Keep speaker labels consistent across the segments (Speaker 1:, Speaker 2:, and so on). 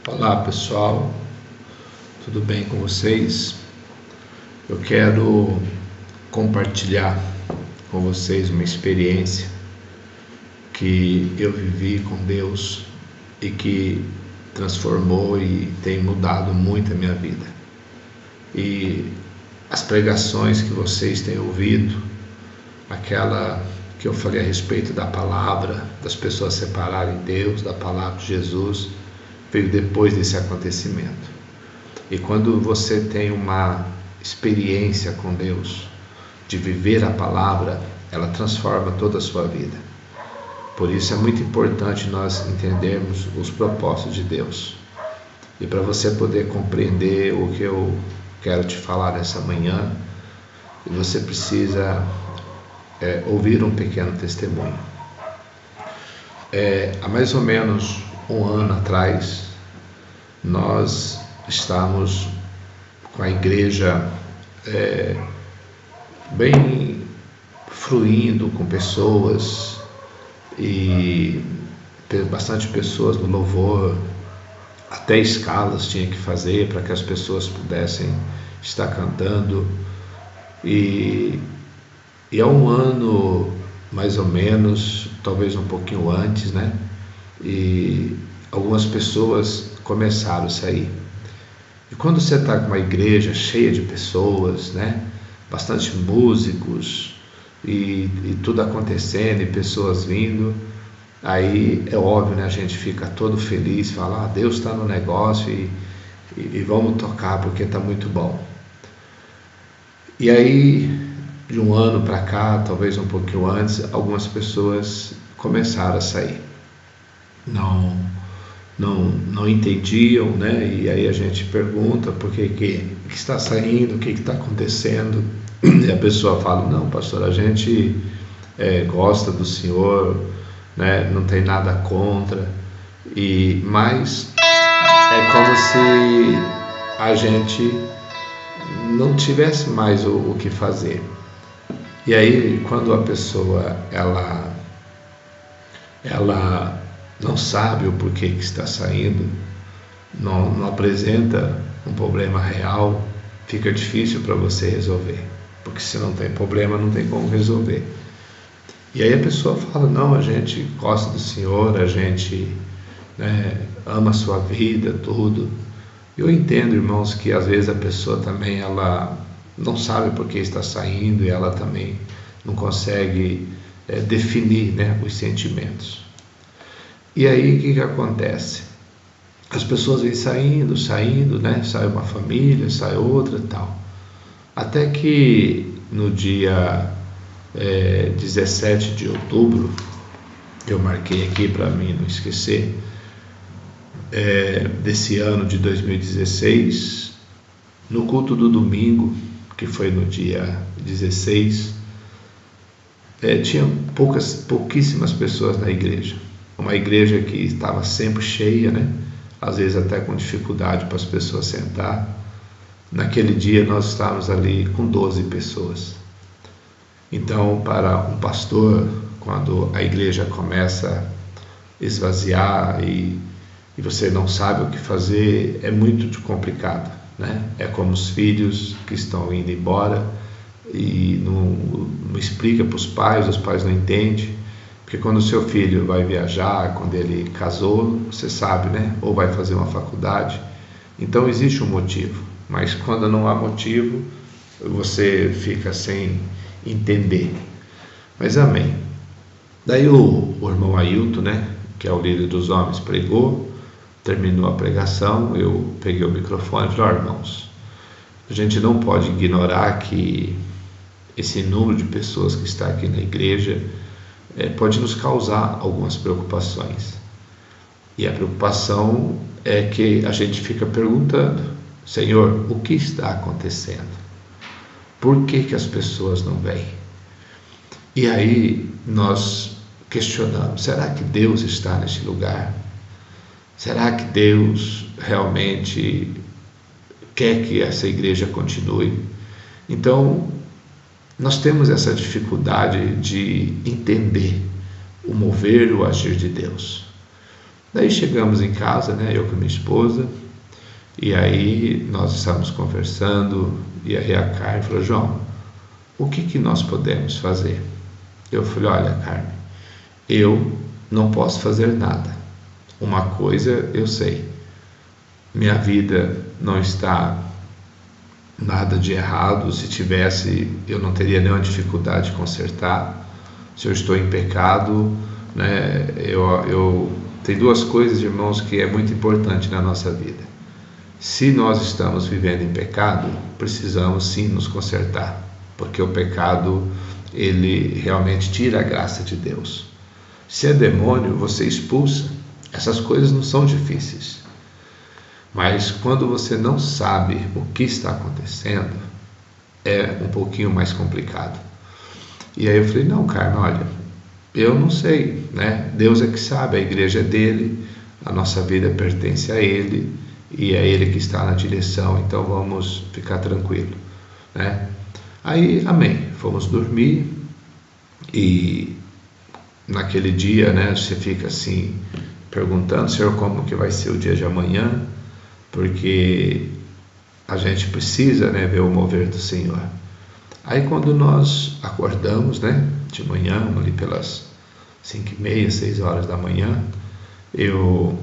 Speaker 1: Olá pessoal, tudo bem com vocês? Eu quero compartilhar com vocês uma experiência que eu vivi com Deus e que transformou e tem mudado muito a minha vida. E as pregações que vocês têm ouvido, aquela que eu falei a respeito da palavra, das pessoas separarem Deus, da palavra de Jesus, veio depois desse acontecimento. E quando você tem uma experiência com Deus, de viver a palavra, ela transforma toda a sua vida. Por isso é muito importante nós entendermos os propósitos de Deus. E para você poder compreender o que eu quero te falar nessa manhã, você precisa ouvir um pequeno testemunho. Há mais ou menos um ano atrás, nós estávamos com a igreja bem fluindo, com pessoas e bastante pessoas no louvor, até escalas tinha que fazer para que as pessoas pudessem estar cantando. E há um ano, mais ou menos, talvez um pouquinho antes, né? E algumas pessoas começaram a sair. E quando você está com uma igreja cheia de pessoas, né? Bastante músicos e tudo acontecendo e pessoas vindo, aí é óbvio, né? A gente fica todo feliz, fala, Deus está no negócio e vamos tocar porque está muito bom. E aí, de um ano para cá, talvez um pouquinho antes, algumas pessoas começaram a sair. Não entendiam, né? E aí a gente pergunta por que está saindo, o que está acontecendo. E a pessoa fala, não, pastor, a gente gosta do Senhor, né? Não tem nada contra, mas é como se a gente não tivesse mais o que fazer. E aí, quando a pessoa ela não sabe o porquê que está saindo, não apresenta um problema real, fica difícil para você resolver, porque se não tem problema, não tem como resolver. E aí a pessoa fala, não, a gente gosta do Senhor, a gente, né, ama a sua vida, tudo. Eu entendo, irmãos, que às vezes a pessoa também ela não sabe por que está saindo e ela também não consegue definir, né, os sentimentos. E aí o que acontece? As pessoas vêm saindo, né? Sai uma família, sai outra e tal. Até que no dia 17 de outubro, eu marquei aqui para mim não esquecer, desse ano de 2016, no culto do domingo, que foi no dia 16, tinha pouquíssimas pessoas na igreja. Uma igreja que estava sempre cheia, né? Às vezes até com dificuldade para as pessoas sentar. Naquele dia nós estávamos ali com 12 pessoas. Então, para um pastor, quando a igreja começa a esvaziar e você não sabe o que fazer, é muito complicado, né? É como os filhos que estão indo embora e não explica para os pais não entendem. Porque quando o seu filho vai viajar, quando ele casou, você sabe, né? Ou vai fazer uma faculdade. Então existe um motivo. Mas quando não há motivo, você fica sem entender. Mas amém. Daí o irmão Ailton, né? Que é o líder dos homens, pregou. Terminou a pregação, eu peguei o microfone e falei, irmãos, a gente não pode ignorar que esse número de pessoas que está aqui na igreja pode nos causar algumas preocupações. E a preocupação é que a gente fica perguntando, Senhor, o que está acontecendo? Por que as pessoas não vêm? E aí nós questionamos, será que Deus está neste lugar? Será que Deus realmente quer que essa igreja continue? Então, nós temos essa dificuldade de entender o mover e o agir de Deus. Daí chegamos em casa, né, eu com minha esposa, e aí nós estávamos conversando, e aí a Carmen falou: João, o que nós podemos fazer? Eu falei: olha, Carmen, eu não posso fazer nada. Uma coisa eu sei, minha vida não está nada de errado. Se tivesse, eu não teria nenhuma dificuldade de consertar. Se eu estou em pecado, né, tem duas coisas, irmãos, que é muito importante na nossa vida. Se nós estamos vivendo em pecado, precisamos sim nos consertar, porque o pecado, ele realmente tira a graça de Deus. Se é demônio, você expulsa. Essas coisas não são difíceis. Mas quando você não sabe o que está acontecendo, é um pouquinho mais complicado. E aí eu falei: não, Carmen, olha, eu não sei, né? Deus é que sabe, a igreja é dele, a nossa vida pertence a ele, e é ele que está na direção, então vamos ficar tranquilo, né? Aí, amém, fomos dormir, e naquele dia, né, você fica assim, perguntando: Senhor, como que vai ser o dia de amanhã? Porque a gente precisa, né, ver o mover do Senhor. Aí quando nós acordamos, né, de manhã, ali pelas 5h30, 6 horas da manhã, eu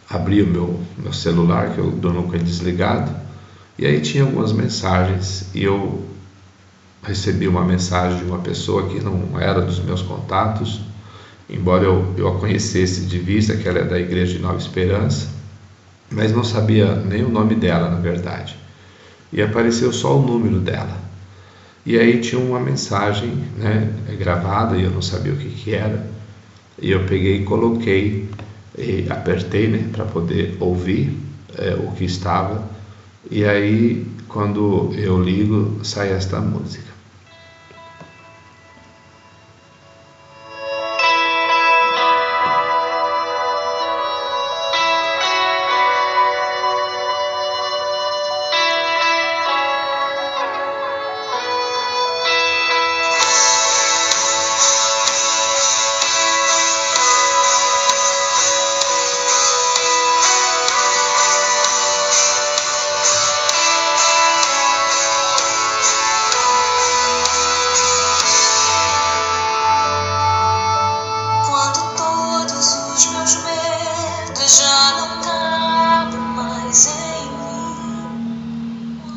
Speaker 1: abri o meu celular, que eu durmo com ele desligado, e aí tinha algumas mensagens, e eu recebi uma mensagem de uma pessoa que não era dos meus contatos, embora eu a conhecesse de vista, que ela é da igreja de Nova Esperança, mas não sabia nem o nome dela, na verdade. E apareceu só o número dela. E aí tinha uma mensagem, né, gravada, e eu não sabia o que era. E eu peguei e coloquei, e apertei, né, para poder ouvir o que estava. E aí, quando eu ligo, sai esta música.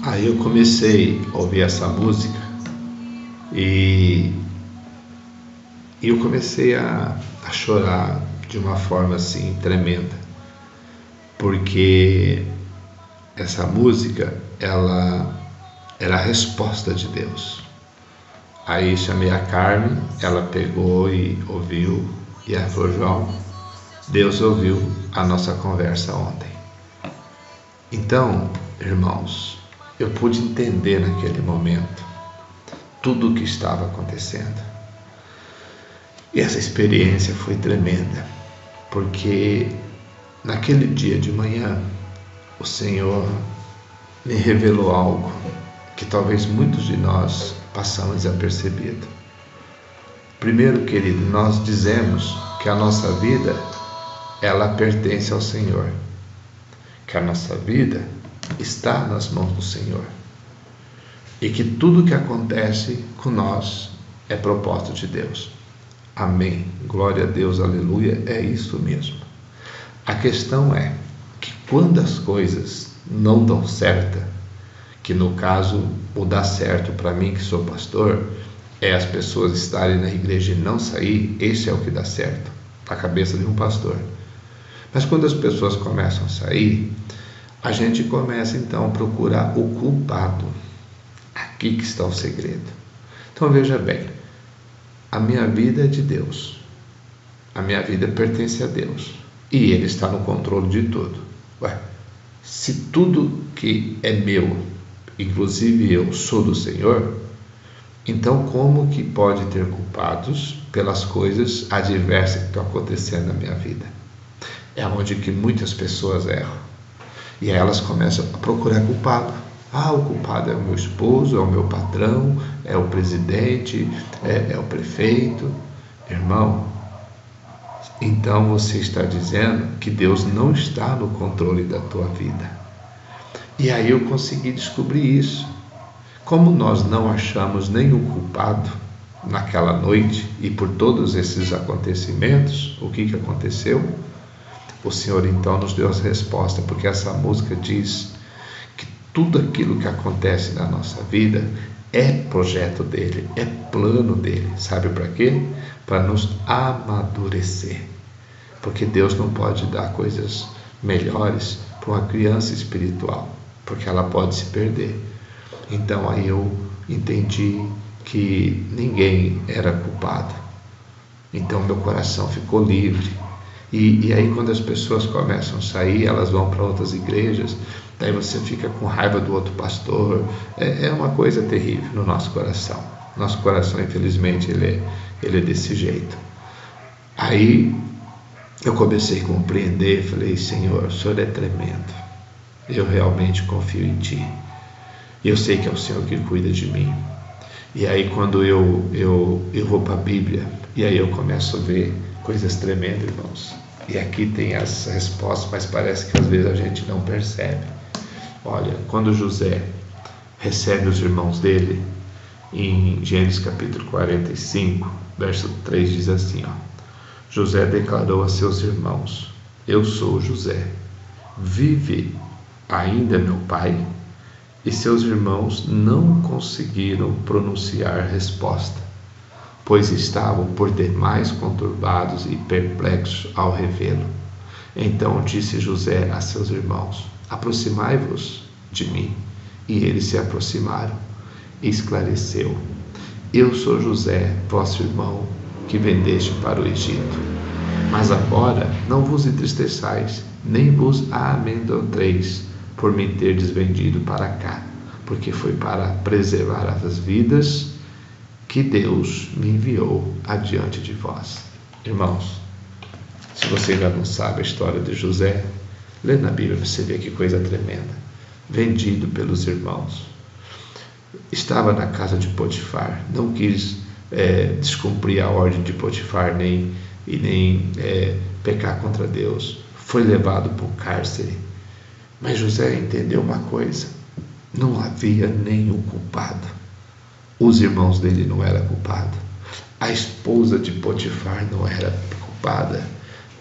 Speaker 1: Aí eu comecei a ouvir essa música e eu comecei a chorar de uma forma assim tremenda, porque essa música, ela era a resposta de Deus. Aí chamei a Carmen, ela pegou e ouviu, e ela falou: João, Deus ouviu a nossa conversa ontem. Então, irmãos, eu pude entender naquele momento tudo o que estava acontecendo. E essa experiência foi tremenda, porque naquele dia de manhã o Senhor me revelou algo que talvez muitos de nós passamos desapercebido. Primeiro, querido, nós dizemos que a nossa vida, ela pertence ao Senhor, que a nossa vida está nas mãos do Senhor, e que tudo que acontece com nós é propósito de Deus. Amém, glória a Deus, aleluia, é isso mesmo. A questão é que quando as coisas não dão certo, que no caso o dar certo para mim que sou pastor é as pessoas estarem na igreja e não sair, esse é o que dá certo na cabeça de um pastor. Mas quando as pessoas começam a sair, a gente começa então a procurar o culpado. Aqui que está o segredo. Então veja bem, a minha vida é de Deus, a minha vida pertence a Deus, e Ele está no controle de tudo. Ué, se tudo que é meu, inclusive eu, sou do Senhor, então como que pode ter culpados pelas coisas adversas que estão acontecendo na minha vida? É onde que muitas pessoas erram. E aí elas começam a procurar culpado. Ah, o culpado é o meu esposo, é o meu patrão, é o presidente, é o prefeito. Irmão, então você está dizendo que Deus não está no controle da tua vida. E aí eu consegui descobrir isso. Como nós não achamos nenhum culpado naquela noite e por todos esses acontecimentos, o que aconteceu? O Senhor então nos deu essa resposta, porque essa música diz que tudo aquilo que acontece na nossa vida é projeto dele, é plano dele. Sabe para quê? Para nos amadurecer. Porque Deus não pode dar coisas melhores para uma criança espiritual, porque ela pode se perder. Então aí eu entendi que ninguém era culpado. Então meu coração ficou livre. E aí quando as pessoas começam a sair, elas vão para outras igrejas, daí você fica com raiva do outro pastor. É uma coisa terrível no nosso coração. Nosso coração, infelizmente, ele é desse jeito. Aí eu comecei a compreender, falei: Senhor, o Senhor é tremendo. Eu realmente confio em Ti. Eu sei que é o Senhor que cuida de mim. E aí quando eu vou para a Bíblia, e aí eu começo a ver coisas tremendas, irmãos. E aqui tem as respostas, mas parece que às vezes a gente não percebe. Olha, quando José recebe os irmãos dele, em Gênesis capítulo 45, verso 3 diz assim, José declarou a seus irmãos: eu sou José. Vive ainda meu pai? E seus irmãos não conseguiram pronunciar resposta, pois estavam por demais conturbados e perplexos ao revê-lo. Então disse José a seus irmãos: aproximai-vos de mim. E eles se aproximaram. E esclareceu: eu sou José, vosso irmão, que vendeste para o Egito. Mas agora não vos entristeçais, nem vos amedronteis por me terdes vendido para cá, porque foi para preservar as vidas que Deus me enviou adiante de vós. Irmãos, se você ainda não sabe a história de José, lê na Bíblia para você ver que coisa tremenda. Vendido pelos irmãos, estava na casa de Potifar, não quis descumprir a ordem de Potifar, nem pecar contra Deus, foi levado para o cárcere. Mas José entendeu uma coisa: não havia nenhum culpado. Os irmãos dele não eram culpados. A esposa de Potifar não era culpada.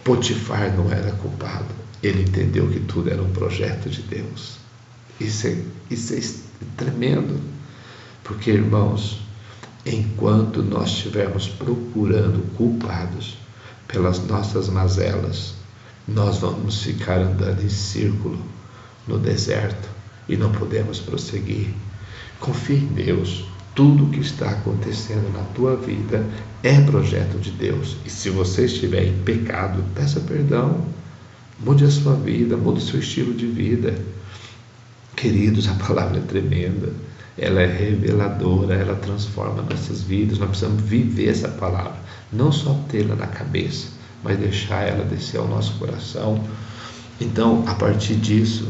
Speaker 1: Potifar não era culpado. Ele entendeu que tudo era um projeto de Deus. Isso é tremendo. Porque, irmãos, enquanto nós estivermos procurando culpados pelas nossas mazelas, nós vamos ficar andando em círculo no deserto e não podemos prosseguir. Confie em Deus. Tudo o que está acontecendo na tua vida é projeto de Deus. E se você estiver em pecado, peça perdão. Mude a sua vida, mude o seu estilo de vida. Queridos, a palavra é tremenda. Ela é reveladora, ela transforma nossas vidas. Nós precisamos viver essa palavra. Não só tê-la na cabeça, mas deixar ela descer ao nosso coração. Então, a partir disso,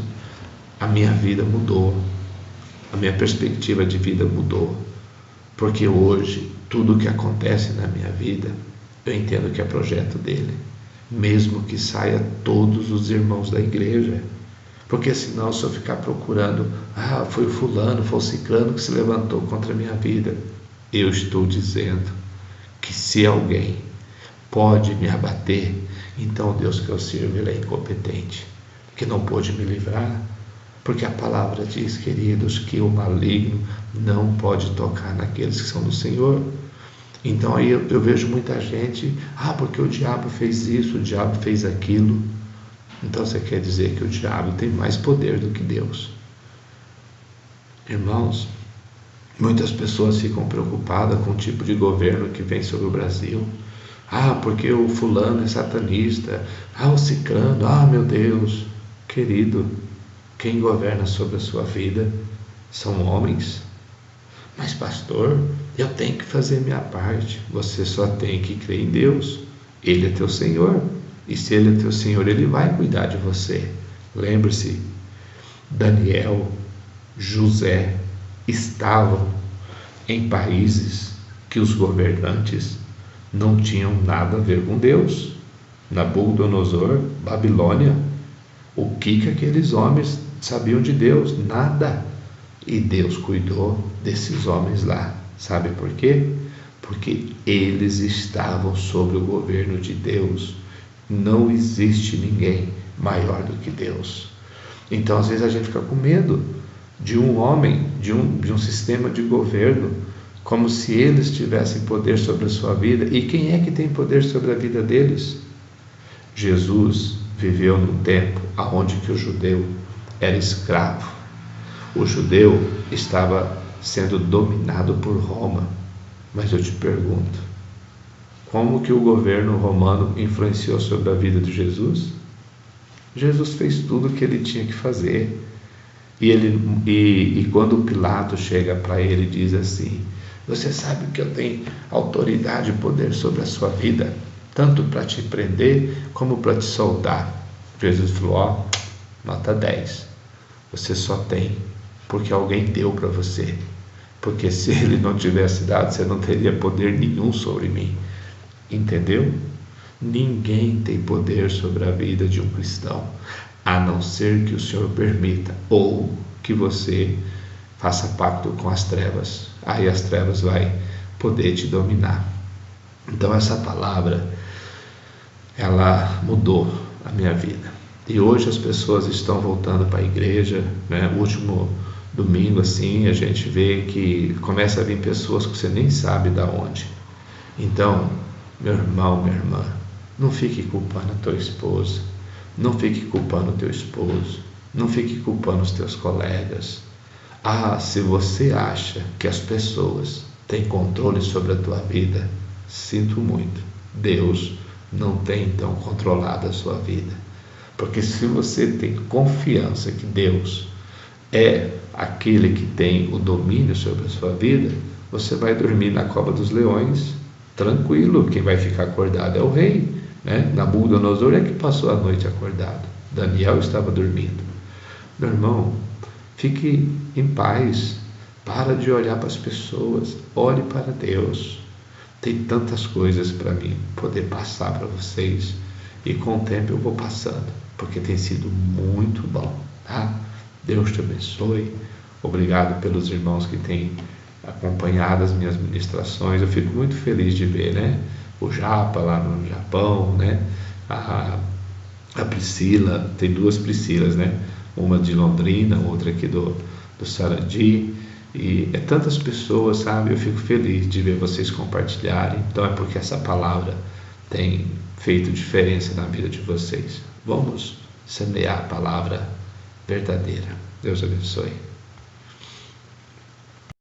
Speaker 1: a minha vida mudou. A minha perspectiva de vida mudou. Porque hoje, tudo o que acontece na minha vida, eu entendo que é projeto dele. Mesmo que saia todos os irmãos da igreja. Porque senão, se eu ficar procurando, foi o fulano, foi o ciclano que se levantou contra a minha vida. Eu estou dizendo que se alguém pode me abater, então o Deus que eu sirvo, ele é incompetente, que não pôde me livrar. Porque a palavra diz, queridos, que o maligno não pode tocar naqueles que são do Senhor. Então aí eu vejo muita gente, porque o diabo fez isso, o diabo fez aquilo. Então você quer dizer que o diabo tem mais poder do que Deus? Irmãos, muitas pessoas ficam preocupadas com o tipo de governo que vem sobre o Brasil. Porque o fulano é satanista, o ciclano, meu Deus. Querido, quem governa sobre a sua vida são homens. Mas pastor, eu tenho que fazer minha parte. Você só tem que crer em Deus. Ele é teu Senhor. E se Ele é teu Senhor, Ele vai cuidar de você. Lembre-se, Daniel, José estavam em países que os governantes não tinham nada a ver com Deus. Nabucodonosor, Babilônia. O que aqueles homens sabiam de Deus? Nada. E Deus cuidou desses homens lá. Sabe por quê? Porque eles estavam sob o governo de Deus. Não existe ninguém maior do que Deus. Então, às vezes, a gente fica com medo de um homem, de um sistema de governo, como se eles tivessem poder sobre a sua vida. E quem é que tem poder sobre a vida deles? Jesus viveu num tempo onde que o judeu era escravo. O judeu estava sendo dominado por Roma. Mas eu te pergunto, como que o governo romano influenciou sobre a vida de Jesus? Jesus fez tudo o que ele tinha que fazer. E quando Pilatos chega para ele e diz assim: você sabe que eu tenho autoridade e poder sobre a sua vida, tanto para te prender como para te soltar. Jesus falou: nota 10, você só tem porque alguém deu para você, porque se ele não tivesse dado, você não teria poder nenhum sobre mim. Entendeu? Ninguém tem poder sobre a vida de um cristão, a não ser que o Senhor permita, ou que você faça pacto com as trevas. Aí as trevas vai poder te dominar. Então essa palavra, ela mudou a minha vida. E hoje as pessoas estão voltando para a igreja, né? O último domingo, assim, a gente vê que começa a vir pessoas que você nem sabe de onde. Então, meu irmão, minha irmã, não fique culpando a tua esposa, não fique culpando o teu esposo, não fique culpando os teus colegas. Se você acha que as pessoas têm controle sobre a tua vida, sinto muito, Deus não tem então controlado a sua vida. Porque se você tem confiança que Deus é aquele que tem o domínio sobre a sua vida, você vai dormir na cova dos leões tranquilo. Quem vai ficar acordado é o rei, né? Nabucodonosor é que passou a noite acordado, Daniel estava dormindo. Meu irmão, fique em paz, para de olhar para as pessoas, olhe para Deus. Tem tantas coisas para mim poder passar para vocês, e com o tempo eu vou passando, porque tem sido muito bom, tá? Deus te abençoe. Obrigado pelos irmãos que têm acompanhado as minhas ministrações. Eu fico muito feliz de ver, né? O Japa lá no Japão, né? A Priscila, tem duas Priscilas, né? Uma de Londrina, outra aqui do Sarandi. E é tantas pessoas, sabe? Eu fico feliz de ver vocês compartilharem. Então é porque essa palavra tem feito diferença na vida de vocês. Vamos semear a palavra verdadeira. Deus abençoe.